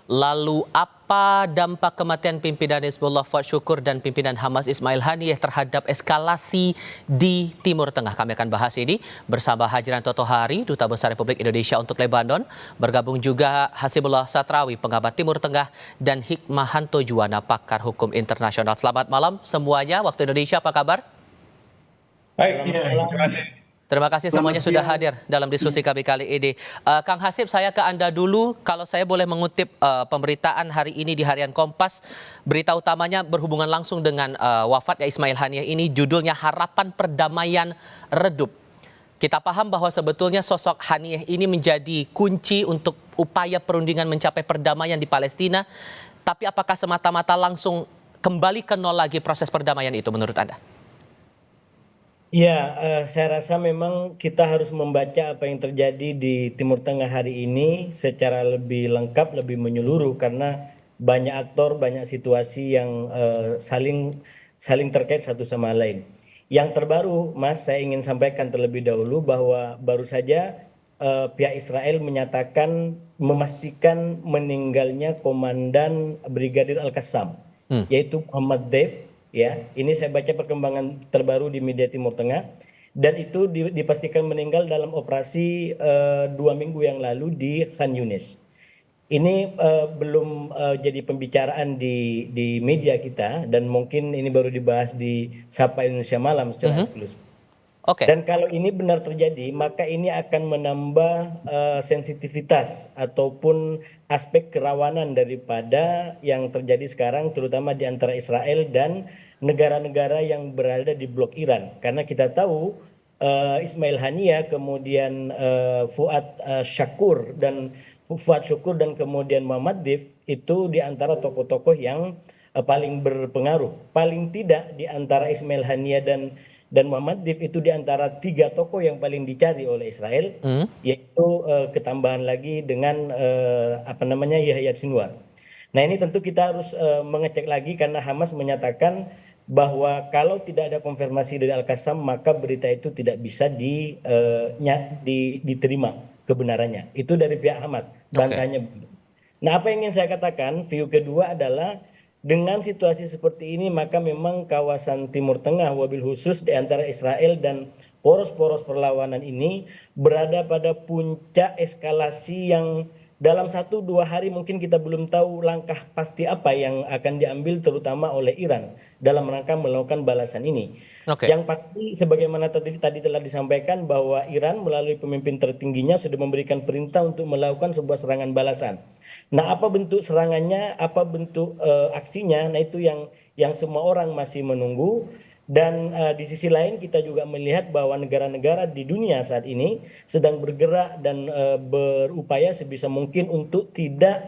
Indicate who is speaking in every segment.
Speaker 1: Lalu apa dampak kematian pimpinan Hizbullah Fuad Syukur dan pimpinan Hamas Ismail Haniyeh terhadap eskalasi di Timur Tengah? Kami akan bahas ini bersama Hajran Totohari, Duta Besar Republik Indonesia untuk Lebanon. Bergabung juga Hasibullah Satrawi, pengamat Timur Tengah, dan Hikmahanto Juwana, pakar hukum internasional. Selamat malam semuanya, waktu Indonesia apa kabar?
Speaker 2: Baik, terima kasih.
Speaker 1: Terima kasih semuanya sudah hadir dalam diskusi kami kali ini. Kang Hasib, saya ke Anda dulu. Kalau saya boleh mengutip pemberitaan hari ini di Harian Kompas, berita utamanya berhubungan langsung dengan wafatnya Ismail Haniyeh ini, judulnya Harapan Perdamaian Redup. Kita paham bahwa sebetulnya sosok Haniyeh ini menjadi kunci untuk upaya perundingan mencapai perdamaian di Palestina. Tapi apakah semata-mata langsung kembali ke nol lagi proses perdamaian itu menurut Anda?
Speaker 3: Ya, saya rasa memang kita harus membaca apa yang terjadi di Timur Tengah hari ini secara lebih lengkap, lebih menyeluruh karena banyak aktor, banyak situasi yang saling terkait satu sama lain. Yang terbaru, Mas, saya ingin sampaikan terlebih dahulu bahwa baru saja pihak Israel menyatakan memastikan meninggalnya Komandan Brigadir Al-Qassam, yaitu Muhammad Deif. Ya, ini saya baca perkembangan terbaru di media Timur Tengah, dan itu dipastikan meninggal dalam operasi 2 minggu yang lalu di Khan Yunis. Ini belum jadi pembicaraan di media kita, dan mungkin ini baru dibahas di Sapa Indonesia Malam secara eksklusif. Dan kalau ini benar terjadi, maka ini akan menambah sensitivitas ataupun aspek kerawanan daripada yang terjadi sekarang, terutama di antara Israel dan negara-negara yang berada di blok Iran. Karena kita tahu Ismail Haniyeh, kemudian Fuad Syukur dan kemudian Muhammad Deif itu di antara tokoh-tokoh yang paling berpengaruh. Paling tidak di antara Ismail Haniyeh dan Muhammad Deif itu di antara 3 tokoh yang paling dicari oleh Israel, yaitu ketambahan lagi dengan Yahya Sinwar. Nah, ini tentu kita harus mengecek lagi karena Hamas menyatakan bahwa kalau tidak ada konfirmasi dari Al-Qassam maka berita itu tidak bisa diterima kebenarannya. Itu dari pihak Hamas, bantahnya. Nah, apa yang ingin saya katakan, view kedua adalah dengan situasi seperti ini maka memang kawasan Timur Tengah wabil khusus di antara Israel dan poros-poros perlawanan ini berada pada puncak eskalasi yang dalam 1-2 hari mungkin kita belum tahu langkah pasti apa yang akan diambil terutama oleh Iran dalam rangka melakukan balasan ini. Yang pasti sebagaimana tadi telah disampaikan bahwa Iran melalui pemimpin tertingginya sudah memberikan perintah untuk melakukan sebuah serangan balasan. Nah, apa bentuk serangannya, apa bentuk aksinya, nah itu yang semua orang masih menunggu. Dan di sisi lain kita juga melihat bahwa negara-negara di dunia saat ini sedang bergerak dan berupaya sebisa mungkin untuk tidak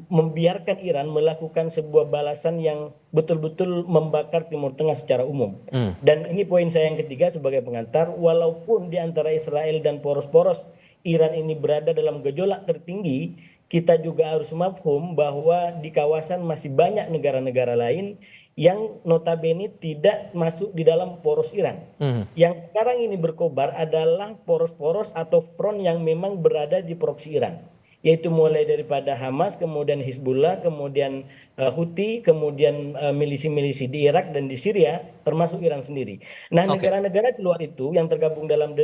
Speaker 3: membiarkan Iran melakukan sebuah balasan yang betul-betul membakar Timur Tengah secara umum. Dan ini poin saya yang ketiga sebagai pengantar, walaupun di antara Israel dan poros-poros Iran ini berada dalam gejolak tertinggi, kita juga harus mafhum bahwa di kawasan masih banyak negara-negara lain yang notabene tidak masuk di dalam poros Iran. Yang sekarang ini berkobar adalah poros-poros atau front yang memang berada di proksi Iran, yaitu mulai daripada Hamas, kemudian Hizbullah, kemudian Houthi, kemudian milisi-milisi di Irak dan di Syria, termasuk Iran sendiri. Nah, negara-negara di luar itu yang tergabung dalam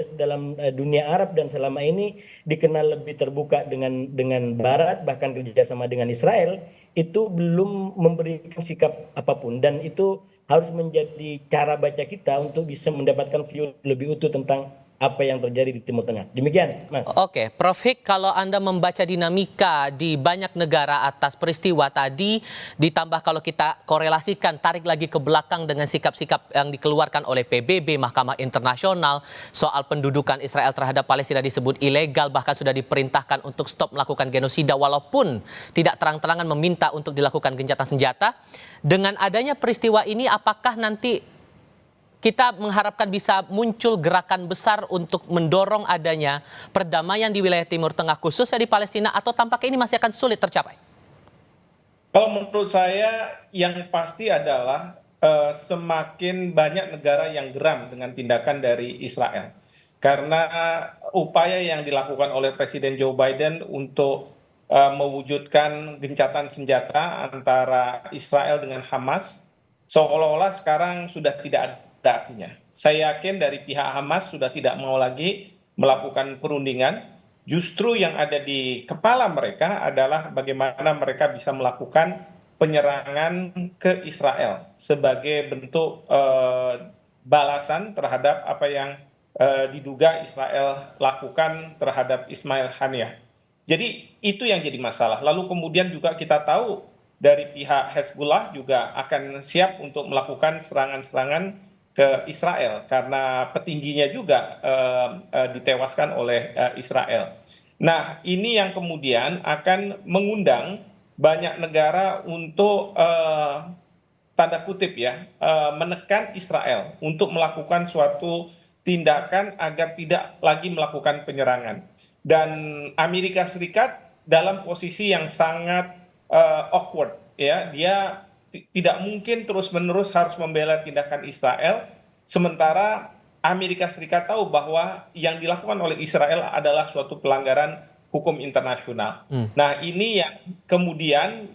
Speaker 3: dunia Arab dan selama ini dikenal lebih terbuka dengan Barat, bahkan kerjasama dengan Israel, itu belum memberikan sikap apapun, dan itu harus menjadi cara baca kita untuk bisa mendapatkan view lebih utuh tentang apa yang terjadi di Timur Tengah. Demikian, Mas.
Speaker 1: Prof Hik, kalau Anda membaca dinamika di banyak negara atas peristiwa tadi, ditambah kalau kita korelasikan, tarik lagi ke belakang dengan sikap-sikap yang dikeluarkan oleh PBB, Mahkamah Internasional, soal pendudukan Israel terhadap Palestina disebut ilegal, bahkan sudah diperintahkan untuk stop melakukan genosida, walaupun tidak terang-terangan meminta untuk dilakukan gencatan senjata. Dengan adanya peristiwa ini, apakah nanti kita mengharapkan bisa muncul gerakan besar untuk mendorong adanya perdamaian di wilayah Timur Tengah, khususnya di Palestina, atau tampaknya ini masih akan sulit tercapai?
Speaker 2: Kalau menurut saya yang pasti adalah semakin banyak negara yang geram dengan tindakan dari Israel. Karena upaya yang dilakukan oleh Presiden Joe Biden untuk mewujudkan gencatan senjata antara Israel dengan Hamas, seolah-olah sekarang sudah tidak ada artinya. Saya yakin dari pihak Hamas sudah tidak mau lagi melakukan perundingan. Justru yang ada di kepala mereka adalah bagaimana mereka bisa melakukan penyerangan ke Israel sebagai bentuk balasan terhadap apa yang diduga Israel lakukan terhadap Ismail Haniyeh. Jadi itu yang jadi masalah. Lalu kemudian juga kita tahu dari pihak Hezbollah juga akan siap untuk melakukan serangan-serangan ke Israel karena petingginya juga ditewaskan oleh Israel. Nah, ini yang kemudian akan mengundang banyak negara untuk tanda kutip ya menekan Israel untuk melakukan suatu tindakan agar tidak lagi melakukan penyerangan. Dan Amerika Serikat dalam posisi yang sangat awkward ya, dia tidak mungkin terus-menerus harus membela tindakan Israel, sementara Amerika Serikat tahu bahwa yang dilakukan oleh Israel adalah suatu pelanggaran hukum internasional. Nah, ini yang kemudian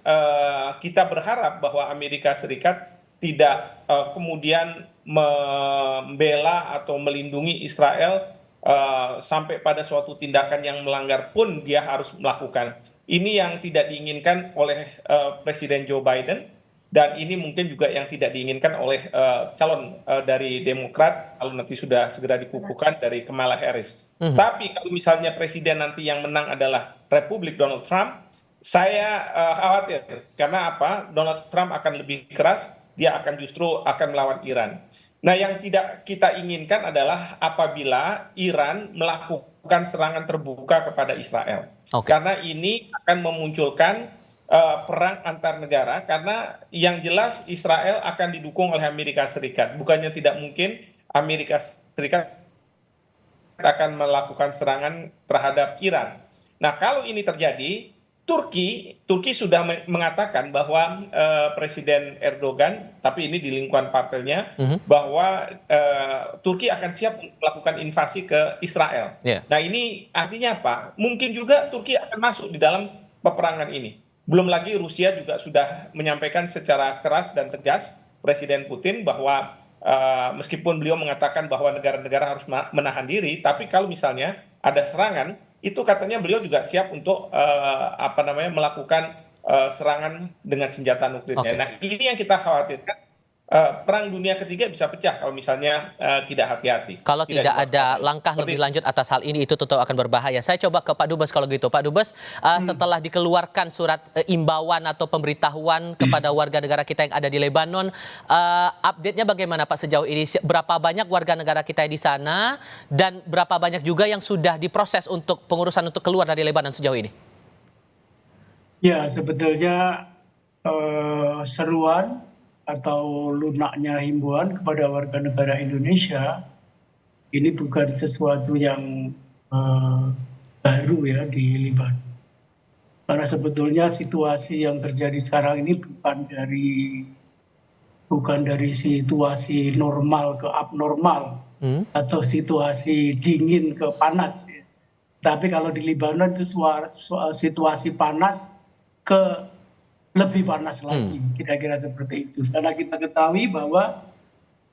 Speaker 2: kita berharap bahwa Amerika Serikat tidak kemudian membela atau melindungi Israel sampai pada suatu tindakan yang melanggar pun dia harus melakukan. Ini yang tidak diinginkan oleh Presiden Joe Biden, dan ini mungkin juga yang tidak diinginkan oleh calon dari Demokrat kalau nanti sudah segera dikukuhkan dari Kamala Harris. Tapi kalau misalnya presiden nanti yang menang adalah Republik Donald Trump, saya khawatir karena apa? Donald Trump akan lebih keras, dia akan justru akan melawan Iran. Nah, yang tidak kita inginkan adalah apabila Iran melakukan serangan terbuka kepada Israel. Karena ini akan memunculkan perang antar negara, karena yang jelas Israel akan didukung oleh Amerika Serikat. Bukannya tidak mungkin Amerika Serikat akan melakukan serangan terhadap Iran. Nah, kalau ini terjadi, Turki sudah mengatakan bahwa Presiden Erdogan, tapi ini di lingkungan partainya, bahwa Turki akan siap melakukan invasi ke Israel. Nah, ini artinya apa? Mungkin juga Turki akan masuk di dalam peperangan ini. Belum lagi Rusia juga sudah menyampaikan secara keras dan tegas Presiden Putin bahwa meskipun beliau mengatakan bahwa negara-negara harus menahan diri, tapi kalau misalnya ada serangan, itu katanya beliau juga siap untuk melakukan serangan dengan senjata nuklirnya. Nah, ini yang kita khawatirkan. Perang dunia ketiga bisa pecah kalau misalnya tidak hati-hati.
Speaker 1: Kalau tidak ada langkah lebih lanjut atas hal ini, itu tentu akan berbahaya. Saya coba ke Pak Dubes kalau gitu. Pak Dubes, setelah dikeluarkan surat imbauan atau pemberitahuan kepada warga negara kita yang ada di Lebanon, update-nya bagaimana Pak sejauh ini? Berapa banyak warga negara kita di sana dan berapa banyak juga yang sudah diproses untuk pengurusan untuk keluar dari Lebanon sejauh ini?
Speaker 4: Ya, sebetulnya seruan atau lunaknya himbauan kepada warga negara Indonesia ini bukan sesuatu yang baru ya di Libanon. Karena sebetulnya situasi yang terjadi sekarang ini bukan dari situasi normal ke abnormal atau situasi dingin ke panas. Ya. Tapi kalau di Libanon itu situasi panas ke lebih panas lagi, kira-kira seperti itu. Karena kita ketahui bahwa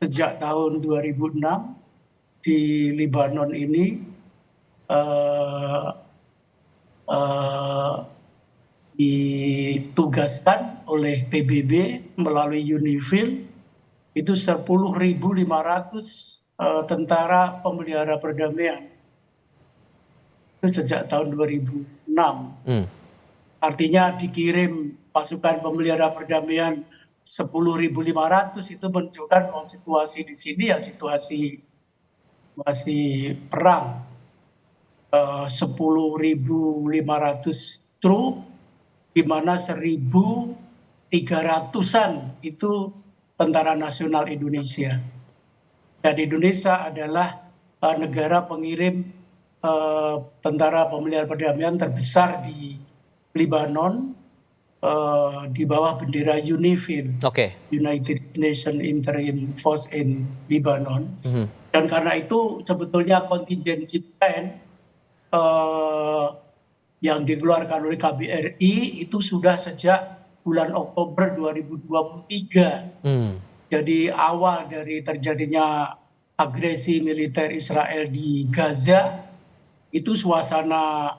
Speaker 4: sejak tahun 2006 di Libanon ini ditugaskan oleh PBB melalui UNIFIL itu 10.500 tentara pemelihara perdamaian. Itu sejak tahun 2006. Artinya dikirim pasukan pemelihara perdamaian 10.500, itu menunjukkan bahwa situasi di sini ya situasi masih perang. 10.500 truk, di mana 1.300-an itu tentara nasional Indonesia. Dan Indonesia adalah negara pengirim tentara pemelihara perdamaian terbesar di Lebanon, di bawah bendera UNIFIL, United Nations Interim Force in Lebanon. Dan karena itu sebetulnya contingency plan yang dikeluarkan oleh KBRI itu sudah sejak bulan Oktober 2023. Jadi awal dari terjadinya agresi militer Israel di Gaza, itu suasana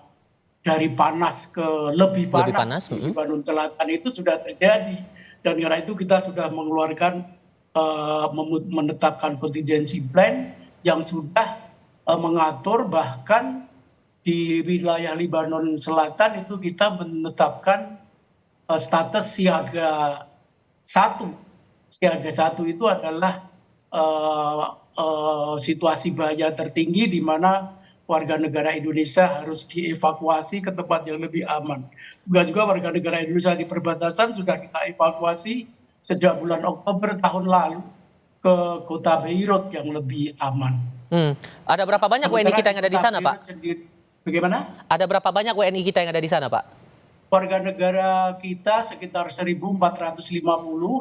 Speaker 4: dari panas ke lebih panas di Libanon Selatan itu sudah terjadi. Dan karena itu kita sudah mengeluarkan, menetapkan contingency plan yang sudah mengatur, bahkan di wilayah Libanon Selatan itu kita menetapkan status siaga 1. Siaga 1 itu adalah situasi bahaya tertinggi di mana warga negara Indonesia harus dievakuasi ke tempat yang lebih aman. Juga warga negara Indonesia di perbatasan sudah kita evakuasi sejak bulan Oktober tahun lalu ke kota Beirut yang lebih aman.
Speaker 1: Ada berapa banyak WNI kita yang ada di sana, Pak?
Speaker 4: Bagaimana?
Speaker 1: Ada berapa banyak WNI kita yang ada di sana, Pak?
Speaker 4: Warga negara kita sekitar 1.450,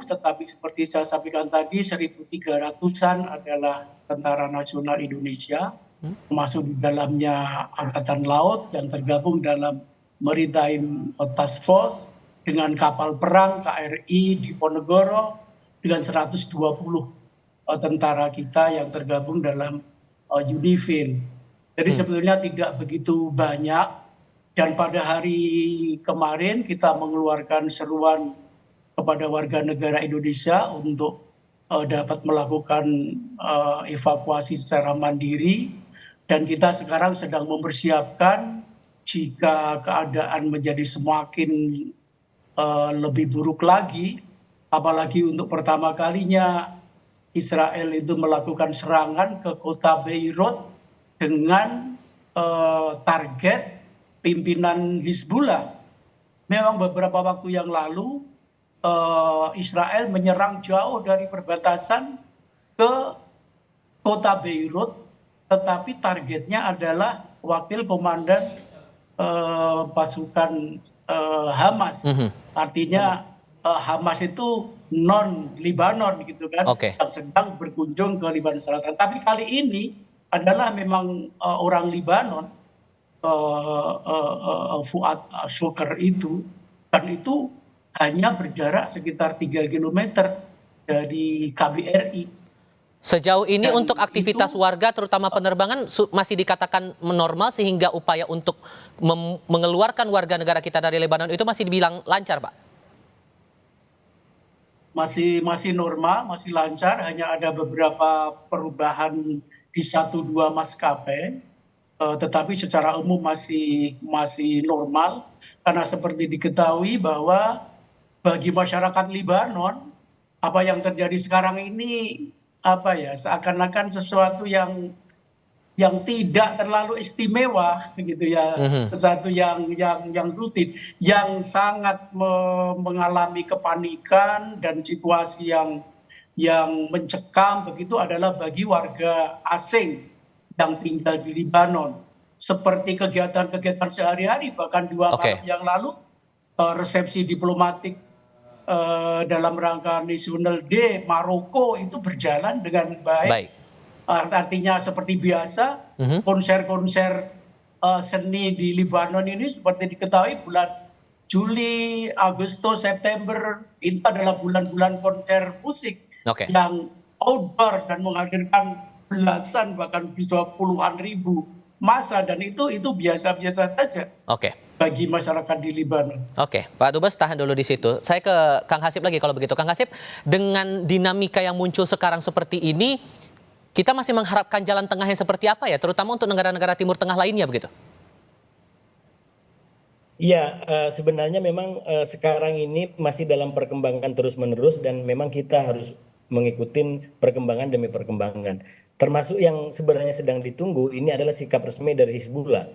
Speaker 4: tetapi seperti saya sampaikan tadi 1.300-an adalah Tentara Nasional Indonesia, termasuk di dalamnya Angkatan Laut yang tergabung dalam Maritime Task Force dengan kapal perang KRI Diponegoro dengan 120 tentara kita yang tergabung dalam UNIFIL. Jadi sebetulnya tidak begitu banyak, dan pada hari kemarin kita mengeluarkan seruan kepada warga negara Indonesia untuk dapat melakukan evakuasi secara mandiri, dan kita sekarang sedang mempersiapkan jika keadaan menjadi semakin lebih buruk lagi, apalagi untuk pertama kalinya Israel itu melakukan serangan ke kota Beirut dengan target pimpinan Hizbullah. Memang beberapa waktu yang lalu Israel menyerang jauh dari perbatasan ke kota Beirut, tetapi targetnya adalah wakil komandan pasukan Hamas. Artinya Hamas itu non Libanon gitu kan, yang sedang berkunjung ke Libanon Selatan. Tapi kali ini adalah memang orang Libanon, Fuad Shukr itu, dan itu hanya berjarak sekitar 3 km dari KBRI.
Speaker 1: Sejauh ini dan untuk aktivitas warga terutama penerbangan masih dikatakan normal, sehingga upaya untuk mengeluarkan warga negara kita dari Lebanon itu masih dibilang lancar, Pak?
Speaker 4: Masih normal, masih lancar, hanya ada beberapa perubahan di 1-2 maskapai, tetapi secara umum masih normal, karena seperti diketahui bahwa bagi masyarakat Libanon apa yang terjadi sekarang ini seakan-akan sesuatu yang tidak terlalu istimewa gitu ya, sesuatu yang rutin, yang sangat mengalami kepanikan dan situasi yang mencekam begitu adalah bagi warga asing yang tinggal di Libanon. Seperti kegiatan-kegiatan sehari-hari, bahkan 2 malam yang lalu resepsi diplomatik dalam rangka National Day Maroko itu berjalan dengan baik. Artinya seperti biasa, konser-konser seni di Libanon ini seperti diketahui bulan Juli, Agustus, September itu adalah bulan-bulan konser musik yang outdoor dan menghadirkan belasan bahkan bisa puluhan ribu massa, dan itu biasa-biasa saja bagi masyarakat di Libanon.
Speaker 1: Pak Dubes, tahan dulu di situ. Saya ke Kang Hasib lagi kalau begitu. Kang Hasib, dengan dinamika yang muncul sekarang seperti ini, kita masih mengharapkan jalan tengah yang seperti apa ya, terutama untuk negara-negara Timur Tengah lainnya begitu?
Speaker 3: Iya, sebenarnya memang sekarang ini masih dalam perkembangan terus-menerus, dan memang kita harus mengikuti perkembangan demi perkembangan. Termasuk yang sebenarnya sedang ditunggu ini adalah sikap resmi dari Hizbullah.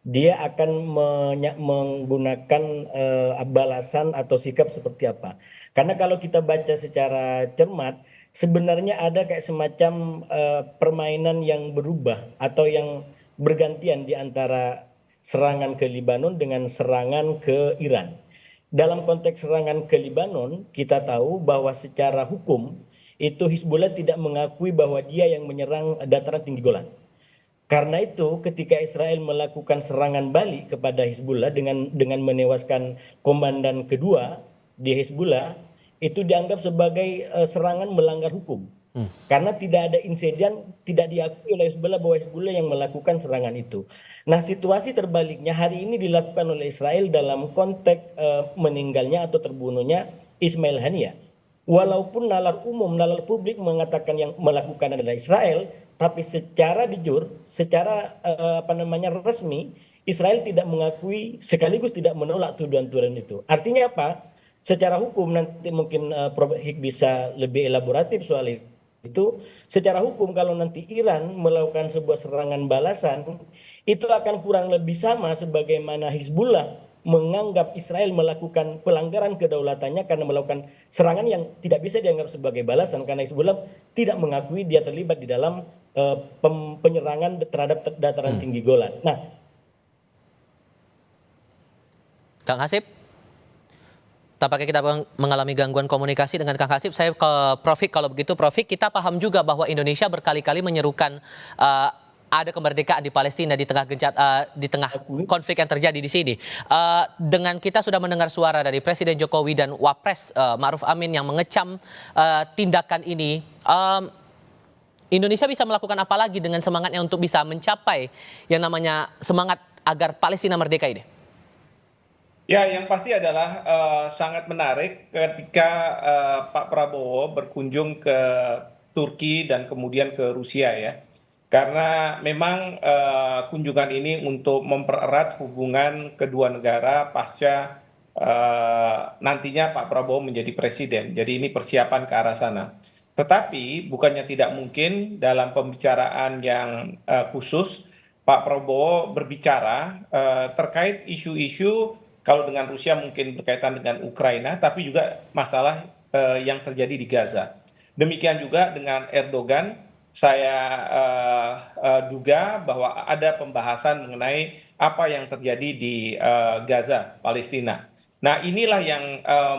Speaker 3: Dia akan menggunakan balasan atau sikap seperti apa. Karena kalau kita baca secara cermat, sebenarnya ada kayak semacam permainan yang berubah atau yang bergantian di antara serangan ke Libanon dengan serangan ke Iran. Dalam konteks serangan ke Libanon, kita tahu bahwa secara hukum itu Hizbullah tidak mengakui bahwa dia yang menyerang dataran tinggi Golan. Karena itu ketika Israel melakukan serangan balik kepada Hizbullah dengan menewaskan komandan kedua di Hizbullah, itu dianggap sebagai serangan melanggar hukum. Karena tidak ada insiden, tidak diakui oleh Hizbullah bahwa Hizbullah yang melakukan serangan itu. Nah, situasi terbaliknya hari ini dilakukan oleh Israel dalam konteks meninggalnya atau terbunuhnya Ismail Haniyah. Walaupun nalar umum, nalar publik mengatakan yang melakukan adalah Israel, tapi secara jujur, secara resmi, Israel tidak mengakui sekaligus tidak menolak tuduhan-tuduhan itu. Artinya apa? Secara hukum nanti mungkin Prof. Hik bisa lebih elaboratif soal itu. Secara hukum kalau nanti Iran melakukan sebuah serangan balasan, itu akan kurang lebih sama sebagaimana Hizbullah menganggap Israel melakukan pelanggaran kedaulatannya karena melakukan serangan yang tidak bisa dianggap sebagai balasan karena Hizbullah tidak mengakui dia terlibat di dalam penyerangan terhadap dataran tinggi Golan. Nah,
Speaker 1: Kang Hasib, tampaknya kita mengalami gangguan komunikasi dengan Kang Hasib. Saya ke Prof. Hik, kalau begitu Prof. Hik, kita paham juga bahwa Indonesia berkali-kali menyerukan ada kemerdekaan di Palestina di tengah konflik yang terjadi di sini. Dengan kita sudah mendengar suara dari Presiden Jokowi dan Wapres Ma'ruf Amin yang mengecam tindakan ini, Indonesia bisa melakukan apa lagi dengan semangatnya untuk bisa mencapai yang namanya semangat agar Palestina merdeka ini?
Speaker 2: Ya, yang pasti adalah sangat menarik ketika Pak Prabowo berkunjung ke Turki dan kemudian ke Rusia ya. Karena memang kunjungan ini untuk mempererat hubungan kedua negara pasca nantinya Pak Prabowo menjadi presiden. Jadi ini persiapan ke arah sana. Tetapi bukannya tidak mungkin dalam pembicaraan yang khusus Pak Prabowo berbicara terkait isu-isu kalau dengan Rusia mungkin berkaitan dengan Ukraina, tapi juga masalah yang terjadi di Gaza. Demikian juga dengan Erdogan, saya duga bahwa ada pembahasan mengenai apa yang terjadi di Gaza, Palestina. Nah, inilah yang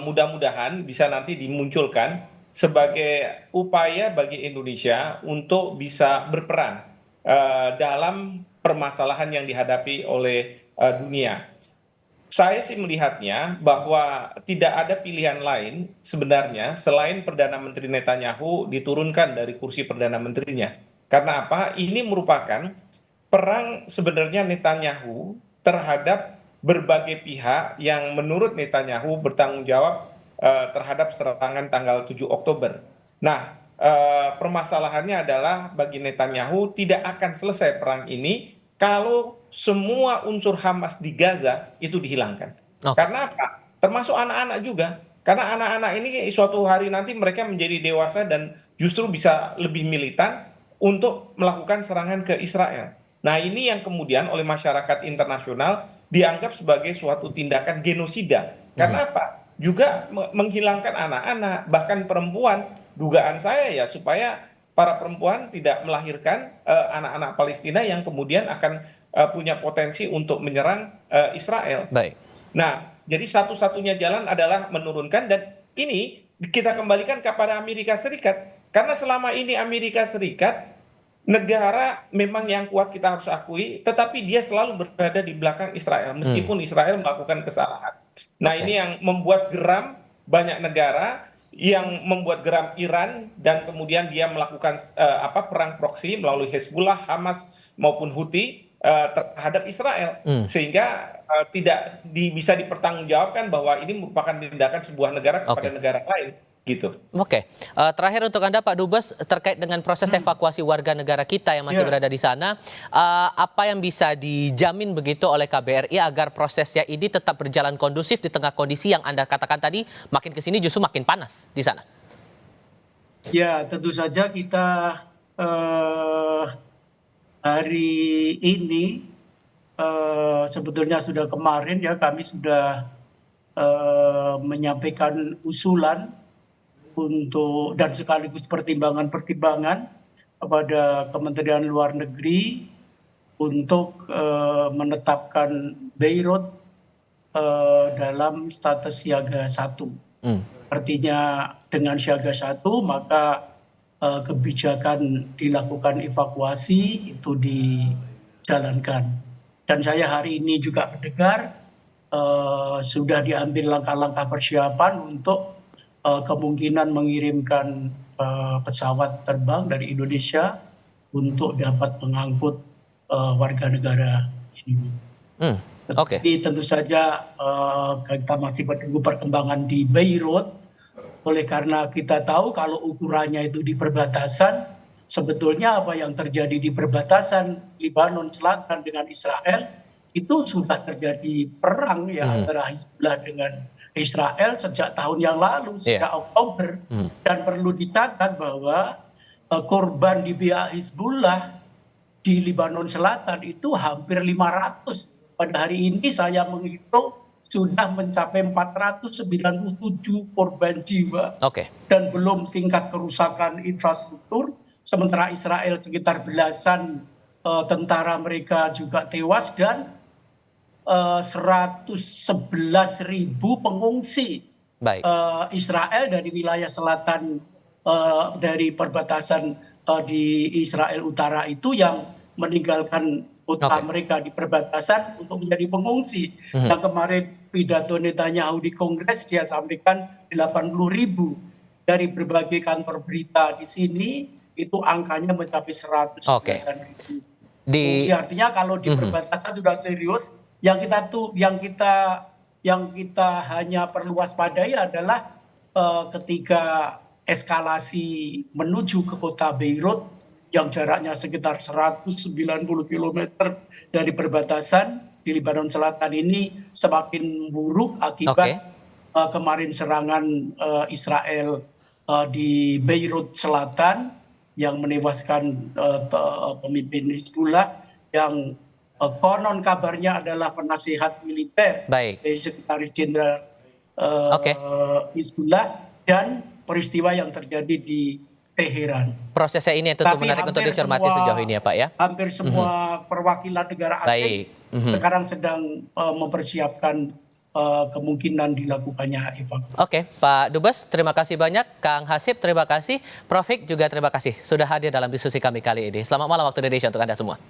Speaker 2: mudah-mudahan bisa nanti dimunculkan sebagai upaya bagi Indonesia untuk bisa berperan dalam permasalahan yang dihadapi oleh dunia. Saya sih melihatnya bahwa tidak ada pilihan lain sebenarnya selain Perdana Menteri Netanyahu diturunkan dari kursi Perdana Menterinya. Karena apa? Ini merupakan perang sebenarnya Netanyahu terhadap berbagai pihak yang menurut Netanyahu bertanggung jawab terhadap serangan tanggal 7 Oktober. Nah, permasalahannya adalah bagi Netanyahu tidak akan selesai perang ini kalau semua unsur Hamas di Gaza itu dihilangkan. Karena apa? Termasuk anak-anak juga. Karena anak-anak ini suatu hari nanti mereka menjadi dewasa dan justru bisa lebih militan untuk melakukan serangan ke Israel. Nah, ini yang kemudian oleh masyarakat internasional dianggap sebagai suatu tindakan genosida. Karena apa? Juga menghilangkan anak-anak, bahkan perempuan. Dugaan saya ya supaya para perempuan tidak melahirkan anak-anak Palestina yang kemudian akan punya potensi untuk menyerang Israel.
Speaker 1: Baik.
Speaker 2: Nah, jadi satu-satunya jalan adalah menurunkan, dan ini kita kembalikan kepada Amerika Serikat. Karena selama ini Amerika Serikat negara memang yang kuat kita harus akui, tetapi dia selalu berada di belakang Israel meskipun Israel melakukan kesalahan. Nah, ini yang membuat geram banyak negara, yang membuat geram Iran, dan kemudian dia melakukan perang proksi melalui Hezbollah, Hamas maupun Houthi terhadap Israel, sehingga tidak bisa dipertanggungjawabkan bahwa ini merupakan tindakan sebuah negara kepada negara lain, gitu.
Speaker 1: Oke, terakhir untuk Anda Pak Dubes terkait dengan proses evakuasi warga negara kita yang masih berada di sana, apa yang bisa dijamin begitu oleh KBRI agar prosesnya ini tetap berjalan kondusif di tengah kondisi yang Anda katakan tadi makin kesini justru makin panas di sana?
Speaker 4: Ya, tentu saja kita hari ini sebetulnya sudah kemarin ya kami sudah menyampaikan usulan untuk dan sekaligus pertimbangan-pertimbangan kepada Kementerian Luar Negeri untuk menetapkan Beirut dalam status siaga 1. Artinya dengan siaga 1 maka kebijakan dilakukan evakuasi itu dijalankan. Dan saya hari ini juga mendengar sudah diambil langkah-langkah persiapan untuk kemungkinan mengirimkan pesawat terbang dari Indonesia untuk dapat mengangkut warga negara ini.
Speaker 1: Oke.
Speaker 4: Tapi tentu saja kita masih menunggu perkembangan di Beirut. Oleh karena kita tahu kalau ukurannya itu di perbatasan, sebetulnya apa yang terjadi di perbatasan Lebanon Selatan dengan Israel itu sudah terjadi perang ya antara Hizbullah dengan Israel sejak tahun yang lalu, sejak Oktober. Dan perlu dicatat bahwa korban di pihak Hizbullah di Lebanon Selatan itu hampir 500. Pada hari ini saya menghitung sudah mencapai 497 korban jiwa. Dan belum tingkat kerusakan infrastruktur. Sementara Israel sekitar belasan tentara mereka juga tewas dan 111.000 pengungsi Israel dari wilayah selatan dari perbatasan di Israel Utara itu yang meninggalkan kota mereka di perbatasan untuk menjadi pengungsi. Yang kemarin pidato Netanyahu di Kongres dia sampaikan 80.000 dari berbagai kantor berita di sini itu angkanya mencapai 111.000. Artinya kalau di perbatasan sudah serius, yang kita hanya perlu waspadai adalah ketika eskalasi menuju ke kota Beirut yang jaraknya sekitar 190 km dari perbatasan di Lebanon Selatan ini semakin buruk akibat kemarin serangan Israel di Beirut Selatan yang menewaskan pemimpin Hizbullah yang konon kabarnya adalah penasihat militer dari Sekretaris Jenderal Hizbullah, dan peristiwa yang terjadi di Teheran.
Speaker 1: Prosesnya ini tentu menarik untuk dicermati sejauh ini ya Pak ya.
Speaker 4: Hampir semua perwakilan negara asing sekarang sedang mempersiapkan kemungkinan dilakukannya evakuasi.
Speaker 1: Pak Dubes, terima kasih banyak. Kang Hasib, terima kasih. Prof. juga terima kasih sudah hadir dalam diskusi kami kali ini. Selamat malam waktu Indonesia untuk Anda semua.